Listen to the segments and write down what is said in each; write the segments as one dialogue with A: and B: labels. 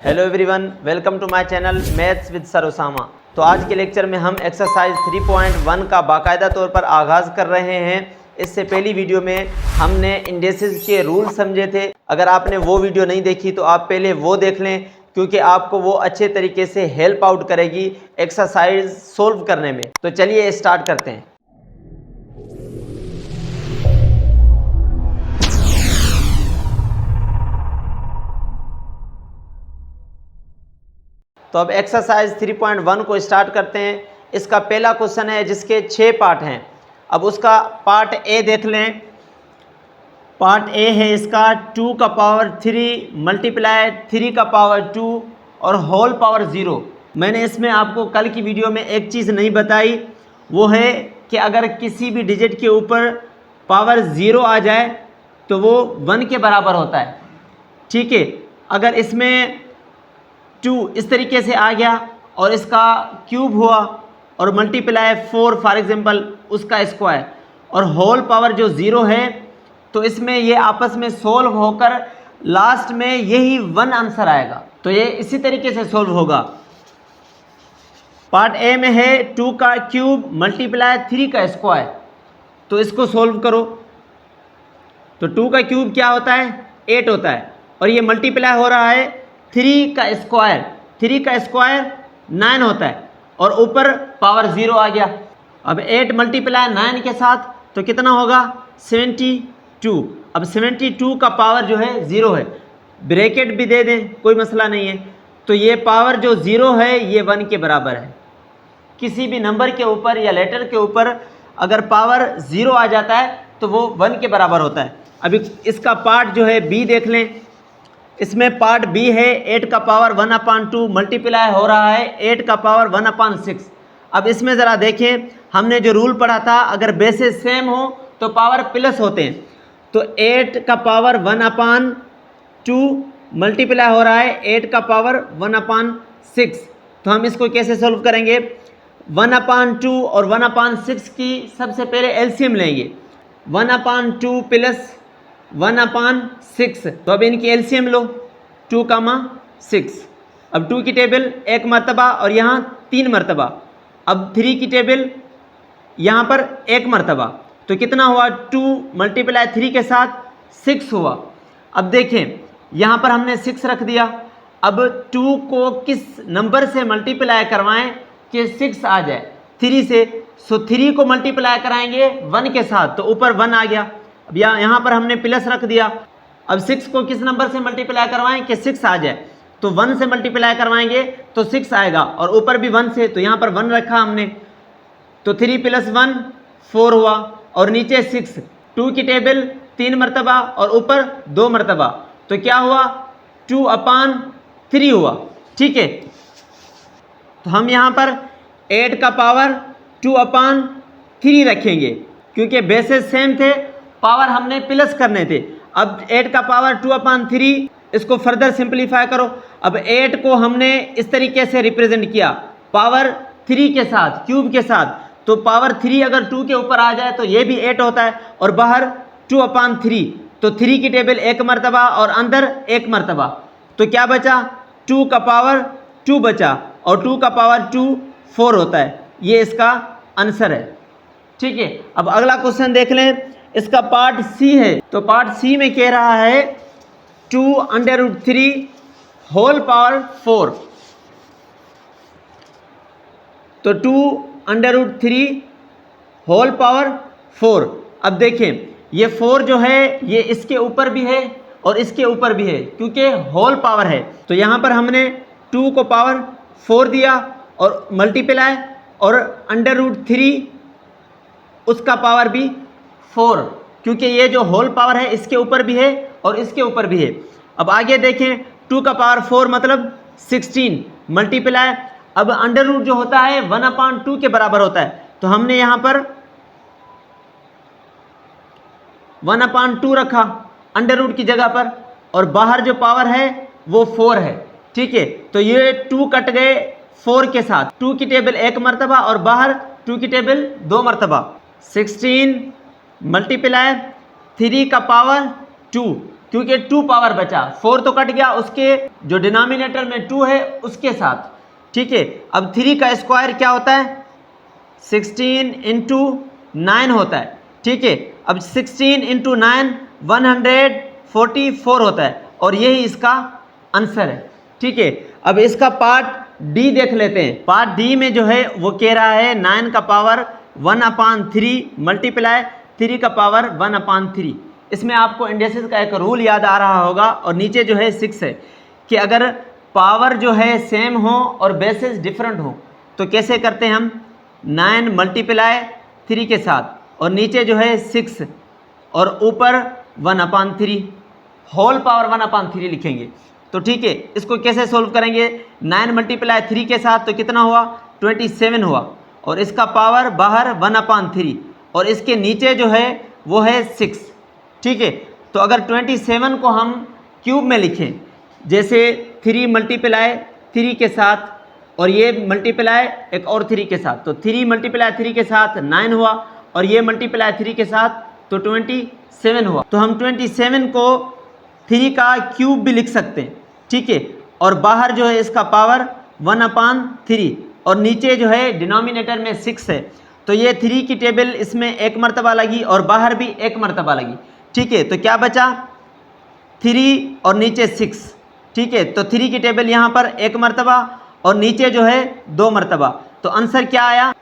A: Hello everyone, welcome to my channel maths with sir Usama. तो आज के लेक्चर में हम एक्सरसाइज 3.1 का बाकायदा तौर पर आगाज़ कर रहे हैं। इससे पहली वीडियो में हमने इंडेक्सेस के रूल समझे थे। अगर आपने वो वीडियो नहीं देखी तो आप पहले वो देख लें, क्योंकि आपको वो अच्छे तरीके से हेल्प आउट करेगी एक्सरसाइज सोल्व करने में। तो चलिए स्टार्ट करते हैं। तो अब एक्सरसाइज 3.1 को स्टार्ट करते हैं। इसका पहला क्वेश्चन है जिसके 6 पार्ट हैं। अब उसका पार्ट ए देख लें। पार्ट ए है इसका 2 का पावर 3 मल्टीप्लाई 3 का पावर 2 और होल पावर 0। मैंने इसमें आपको कल की वीडियो में एक चीज़ नहीं बताई, वो है कि अगर किसी भी डिजिट के ऊपर पावर 0 आ जाए तो वो 1 के बराबर होता है। ठीक है, अगर इसमें 2 इस तरीके से आ गया और इसका क्यूब हुआ और मल्टीप्लाई 4 फॉर एग्जांपल उसका स्क्वायर और होल पावर जो 0 है, तो इसमें ये आपस में सोल्व होकर लास्ट में यही 1 आंसर आएगा। तो ये इसी तरीके से सोल्व होगा। पार्ट ए में है 2 का क्यूब मल्टीप्लाई 3 का स्क्वायर, तो इसको सोल्व करो। तो 2 का क्यूब क्या होता है? 8 होता है और ये मल्टीप्लाई हो रहा है 3 का स्क्वायर। 3 का स्क्वायर 9 होता है और ऊपर पावर 0 आ गया। अब 8 मल्टीप्लाई 9 के साथ तो कितना होगा? 72। अब 72 का पावर जो है 0 है, ब्रैकेट भी दे दें कोई मसला नहीं है। तो ये पावर जो 0 है ये 1 के बराबर है। किसी भी नंबर के ऊपर या लेटर के ऊपर अगर पावर 0 आ जाता है तो वो 1 के बराबर होता है। अभी इसका पार्ट जो है बी देख लें। इसमें पार्ट बी है 8 का पावर 1/2 मल्टीप्लाई हो रहा है 8 का पावर 1/6। अब इसमें ज़रा देखें, हमने जो रूल पढ़ा था अगर बेसेस सेम हो तो पावर प्लस होते हैं। तो 8 का पावर 1/2 मल्टीप्लाई हो रहा है 8 का पावर 1/6। तो हम इसको कैसे सोल्व करेंगे? 1/2 और 1/6 की सबसे पहले एलसीएम लेंगे। 1/2 प्लस 1/6, तो अब इनकी एलसीएम लो 2, अब 2 की टेबल 1 मरतबा और यहाँ 3 मरतबा। अब 3 की टेबल यहाँ पर 1 मरतबा, तो कितना हुआ? 2 मल्टीप्लाई 3 के साथ 6 हुआ। अब देखें यहाँ पर हमने 6 रख दिया। अब 2 को किस नंबर से मल्टीप्लाई करवाएं कि 6 आ जाए? 3 से। सो 3 को मल्टीप्लाई कराएंगे 1 के साथ, तो ऊपर 1 आ गया। अब यहाँ पर हमने प्लस रख दिया। अब 6 को किस नंबर से मल्टीप्लाई करवाएं कि 6 आ जाए? तो 1 से मल्टीप्लाई करवाएंगे तो 6 आएगा और ऊपर भी 1 से, तो यहाँ पर 1 रखा हमने। तो 3 + 1 4 हुआ और नीचे 6। 2 की टेबल 3 मरतबा और ऊपर 2 मरतबा, तो क्या हुआ? 2/3 हुआ। ठीक है, तो हम यहाँ पर 8 का पावर 2/3 रखेंगे क्योंकि बेसेस सेम थे, पावर हमने प्लस करने थे। अब 8 का पावर 2/3, इसको फर्दर सिंपलीफाई करो। अब 8 को हमने इस तरीके से रिप्रेजेंट किया पावर 3 के साथ, क्यूब के साथ। तो पावर 3 अगर 2 के ऊपर आ जाए तो ये भी 8 होता है और बाहर 2/3, तो 3 की टेबल 1 मरतबा और अंदर 1 मरतबा, तो क्या बचा? 2 का पावर 2 बचा और 2 का पावर 2 4 होता है। ये इसका आंसर है। ठीक है, अब अगला क्वेश्चन देख लें। इसका पार्ट सी है। तो पार्ट सी में कह रहा है 2√3 होल पावर 4। तो 2√3 होल पावर 4। अब देखें ये 4 जो है ये इसके ऊपर भी है और इसके ऊपर भी है क्योंकि होल पावर है। तो यहाँ पर हमने 2 को पावर 4 दिया और मल्टीप्लाई और √3 उसका पावर भी 4, क्योंकि ये जो होल पावर है इसके ऊपर भी है और इसके ऊपर भी है। अब आगे देखें 2 का पावर 4 मतलब 16 मल्टीप्लाई, अब अंडर रूट जो होता है 1/2 के बराबर होता है, तो हमने यहाँ पर 1/2 रखा अंडर रूट की जगह पर और बाहर जो पावर है वो 4 है। ठीक है, तो ये 2 कट गए 4 के साथ। 2 की टेबल 1 मरतबा और बाहर 2 की टेबल 2 मरतबा। 16 मल्टीप्लाई 3 का पावर 2 क्योंकि 2 पावर बचा, 4 तो कट गया, उसके जो डिनोमिनेटर में 2 है उसके साथ। ठीक है, अब 3 का स्क्वायर क्या होता है, 16 इंटू 9 होता है। ठीक है, अब 16 इंटू 9 144 होता है और यही इसका आंसर है। ठीक है, अब इसका पार्ट डी देख लेते हैं। पार्ट डी में जो है वो कह रहा है 9 का पावर 1/3 मल्टीप्लाई 3 का पावर 1/3। इसमें आपको इंडेक्सेस का एक रूल याद आ रहा होगा और नीचे जो है 6 है कि अगर पावर जो है सेम हो और बेसिस डिफरेंट हो तो कैसे करते हैं हम, 9 मल्टीप्लाई 3 के साथ और नीचे जो है 6 और ऊपर 1/3 होल पावर 1/3 लिखेंगे। तो ठीक है, इसको कैसे सोल्व करेंगे, 9 मल्टीप्लाई 3 के साथ तो कितना हुआ, 27 हुआ और इसका पावर बाहर 1/3 और इसके नीचे जो है वो है 6। ठीक है, तो अगर 27 को हम क्यूब में लिखें, जैसे 3 मल्टीप्लाई 3 के साथ और ये मल्टीप्लाई एक और 3 के साथ, तो 3 मल्टीप्लाई 3 के साथ 9 हुआ और ये मल्टीप्लाई 3 के साथ तो 27 हुआ। तो हम 27 को 3 का क्यूब भी लिख सकते हैं। ठीक है, और बाहर जो है इसका पावर 1/3 और नीचे जो है डिनोमिनेटर में 6 है, तो ये 3 की टेबल इसमें एक मरतबा लगी और बाहर भी एक मरतबा लगी। ठीक है, तो क्या बचा, 3 और नीचे 6। ठीक है, तो 3 की टेबल यहाँ पर एक मरतबा और नीचे जो है 2 मरतबा, तो आंसर क्या आया,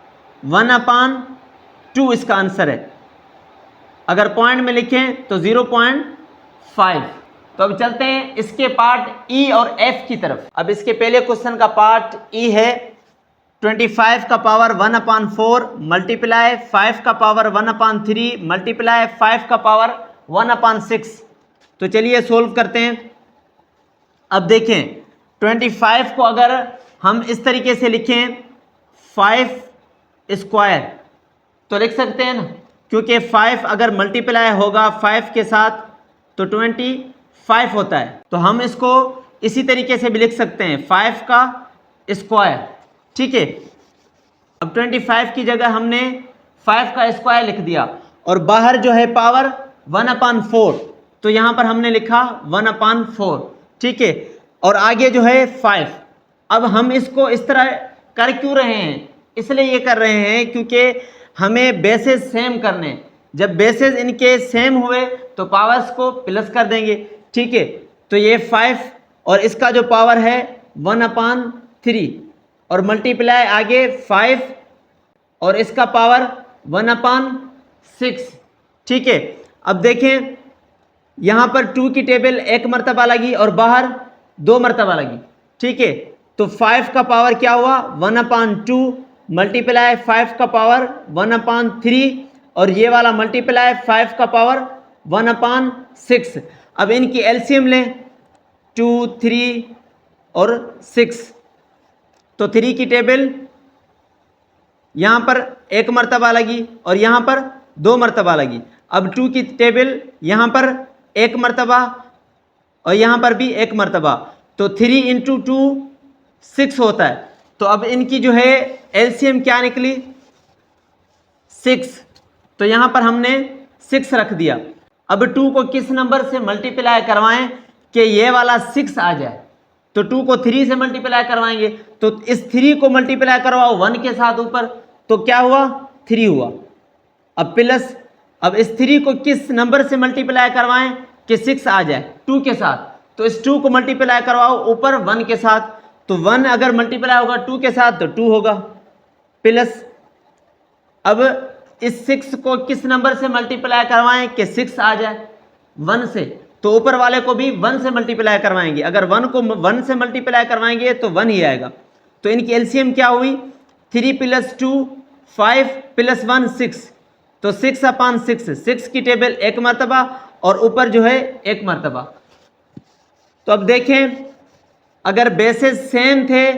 A: 1/2 इसका आंसर है। अगर पॉइंट में लिखें तो 0.5। तो अब चलते हैं इसके पार्ट ई और एफ की तरफ। अब इसके पहले क्वेश्चन का पार्ट ई है 25 का पावर 1/4 मल्टीप्लाई 5 का पावर 1/3 मल्टीप्लाई 5 का पावर 1/6। तो चलिए सोल्व करते हैं। अब देखें 25 को अगर हम इस तरीके से लिखें 5 स्क्वायर तो लिख सकते हैं ना, क्योंकि 5 अगर मल्टीप्लाई होगा 5 के साथ तो 25 होता है। तो हम इसको इसी तरीके से भी लिख सकते हैं 5 का स्क्वायर। ठीक है, अब 25 की जगह हमने 5 का स्क्वायर लिख दिया और बाहर जो है पावर 1/4, तो यहाँ पर हमने लिखा 1/4। ठीक है, और आगे जो है 5। अब हम इसको इस तरह कर क्यों रहे हैं, इसलिए ये कर रहे हैं क्योंकि हमें बेसेस सेम करने हैं। जब बेसेस इनके सेम हुए तो पावर्स को प्लस कर देंगे। ठीक है, तो ये 5 और इसका जो पावर है 1/3 और मल्टीप्लाई आगे 5 और इसका पावर 1/6। ठीक है, अब देखें यहाँ पर 2 की टेबल एक मरतबा लगी और बाहर 2 मरतबा लगी। ठीक है, तो 5 का पावर क्या हुआ, 1/2 मल्टीप्लाई 5 का पावर 1/3 और ये वाला मल्टीप्लाई 5 का पावर 1/6। अब इनकी एलसीएम लें, 2, 3 और 6, तो 3 की टेबल यहाँ पर एक मरतबा लगी और यहाँ पर 2 मरतबा लगी। अब 2 की टेबल यहाँ पर एक मरतबा और यहाँ पर भी एक मरतबा, तो 3 × 2 6 होता है। तो अब इनकी जो है एलसीएम क्या निकली, 6। तो यहाँ पर हमने 6 रख दिया। अब 2 को किस नंबर से मल्टीप्लाई करवाएं कि ये वाला 6 आ जाए, तो 2 को 3 से मल्टीप्लाई करवाएंगे, तो इस 3 को मल्टीप्लाई करवाओ 1 के साथ ऊपर, तो क्या हुआ, 3 हुआ। अब प्लस, अब इस 3 को किस नंबर से मल्टीप्लाई करवाएं कि 6 आ जाए, 2 के साथ, तो इस 2 को मल्टीप्लाई करवाओ ऊपर 1 के साथ, तो 1 अगर मल्टीप्लाई होगा 2 के साथ तो 2 होगा प्लस। अब इस 6 को किस नंबर से मल्टीप्लाई करवाएं कि 6 आ जाए, 1 से, तो ऊपर वाले को भी 1 से मल्टीप्लाई करवाएंगे। अगर 1 को 1 से मल्टीप्लाई करवाएंगे तो 1 ही आएगा। तो इनकी एलसीएम क्या हुई, 3 + 2 5 + 1 6, तो 6/6। 6 की टेबल एक मरतबा और ऊपर जो है एक मरतबा। तो अब देखें अगर बेसेस सेम थे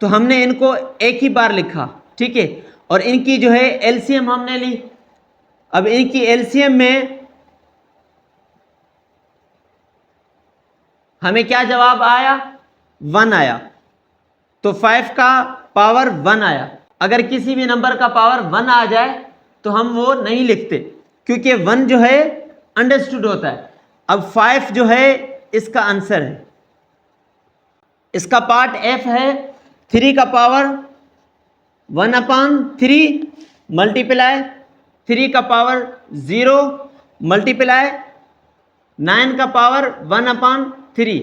A: तो हमने इनको एक ही बार लिखा। ठीक है, और इनकी जो है एलसीएम हमने ली। अब इनकी एलसीएम में हमें क्या जवाब आया, 1 आया। तो 5 का पावर 1 आया। अगर किसी भी नंबर का पावर 1 आ जाए तो हम वो नहीं लिखते, क्योंकि 1 जो है अंडरस्टूड होता है। अब 5 जो है इसका आंसर है, इसका पार्ट f है 3 का पावर 1/3 मल्टीप्लाई 3 का पावर 0 मल्टीप्लाई 9 का पावर 1/3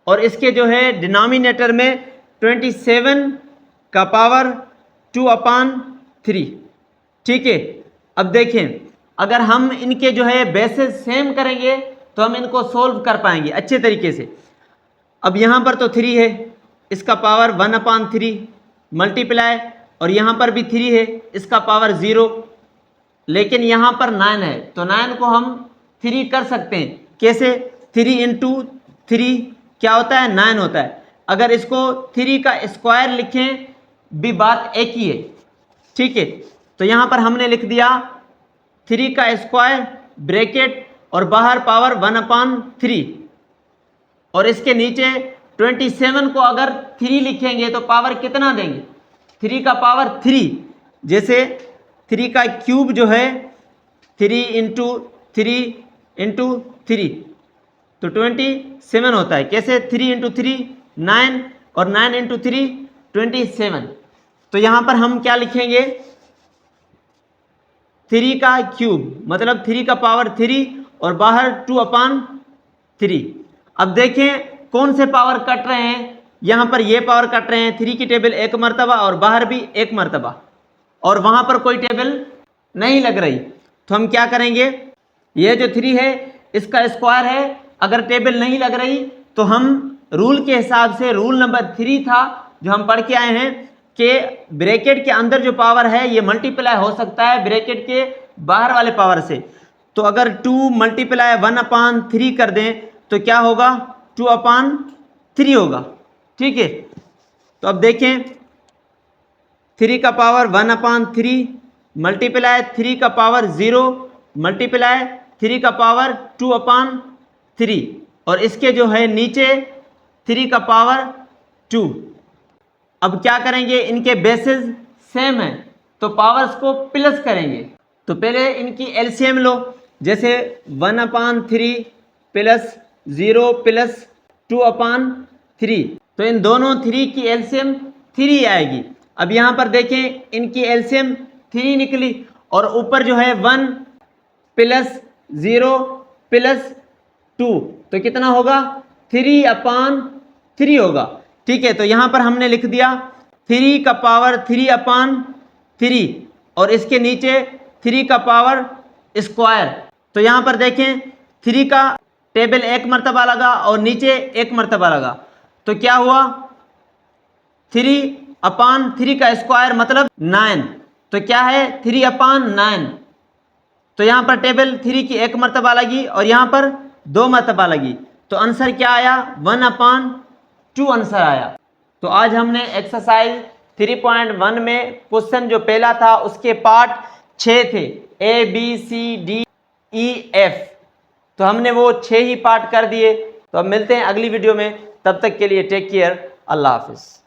A: और इसके जो है डिनोमिनेटर में 27 का पावर 2/3। ठीक है, अब देखें अगर हम इनके जो है बेसिस सेम करेंगे तो हम इनको सोल्व कर पाएंगे अच्छे तरीके से। अब यहाँ पर तो 3 है, इसका पावर 1/3 मल्टीप्लाई और यहाँ पर भी 3 है, इसका पावर 0, लेकिन यहाँ पर 9 है तो 9 को हम 3 कर सकते हैं। कैसे? 3 इंटू 3 क्या होता है? 9 होता है। अगर इसको 3 का स्क्वायर लिखें भी बात एक ही है। ठीक है, तो यहाँ पर हमने लिख दिया 3 का स्क्वायर ब्रैकेट और बाहर पावर 1/3 और इसके नीचे 27 को अगर 3 लिखेंगे तो पावर कितना देंगे? 3 का पावर 3। जैसे 3 का क्यूब जो है 3 इंटू 3 इंटू 3 तो 27 होता है। कैसे? 3 इंटू 3 9 और 9 इंटू 3 27। तो यहाँ पर हम क्या लिखेंगे? 3 का क्यूब मतलब 3 का पावर 3 और बाहर 2/3। अब देखें कौन से पावर कट रहे हैं, यहाँ पर ये पावर कट रहे हैं, 3 की टेबल 1 मरतबा और बाहर भी 1 मरतबा और वहाँ पर कोई टेबल नहीं लग रही। तो हम क्या करेंगे? ये जो 3 है इसका स्क्वायर है, अगर टेबल नहीं लग रही तो हम रूल के हिसाब से, रूल नंबर 3 था जो हम पढ़ के आए हैं कि ब्रैकेट के अंदर जो पावर है ये मल्टीप्लाई हो सकता है ब्रैकेट के बाहर वाले पावर से। तो अगर 2 मल्टीप्लाई 1/3 कर दें तो क्या होगा? 2/3 होगा। ठीक है, तो अब देखें 3 का पावर 1/3 मल्टीप्लाई 3 का पावर 0 मल्टीप्लाई 3 का पावर 2/3 और इसके जो है नीचे 3 का पावर 2। अब क्या करेंगे? इनके बेसिस सेम है तो पावर्स को प्लस करेंगे। तो पहले इनकी एलसीएम लो, जैसे 1/3 प्लस 0 प्लस 2/3 तो इन दोनों 3 की एलसीएम 3 आएगी। अब यहाँ पर देखें इनकी एलसीएम 3 निकली और ऊपर जो है 1 प्लस 0 प्लस 2 तो कितना होगा? 3/3 होगा। ठीक है, तो यहाँ पर हमने लिख दिया 3 का पावर 3/3 और इसके नीचे 3 का पावर स्क्वायर। तो यहाँ पर देखें 3 का टेबल 1 मरतबा लगा और नीचे 1 मरतबा लगा तो क्या हुआ? 3/3 का स्क्वायर मतलब 9 तो क्या है? 3/9। तो यहाँ पर टेबल 3 की 1 मरतबा लगी और यहाँ पर 2 मरतबा लगी तो आंसर क्या आया? 1/2 आंसर आया। तो आज हमने एक्सरसाइज 3.1 में क्वेश्चन जो पहला था उसके पार्ट 6 थे, ABCDEF, तो हमने वो 6 ही पार्ट कर दिए। तो अब मिलते हैं अगली वीडियो में, तब तक के लिए टेक केयर, अल्लाह हाफिज़।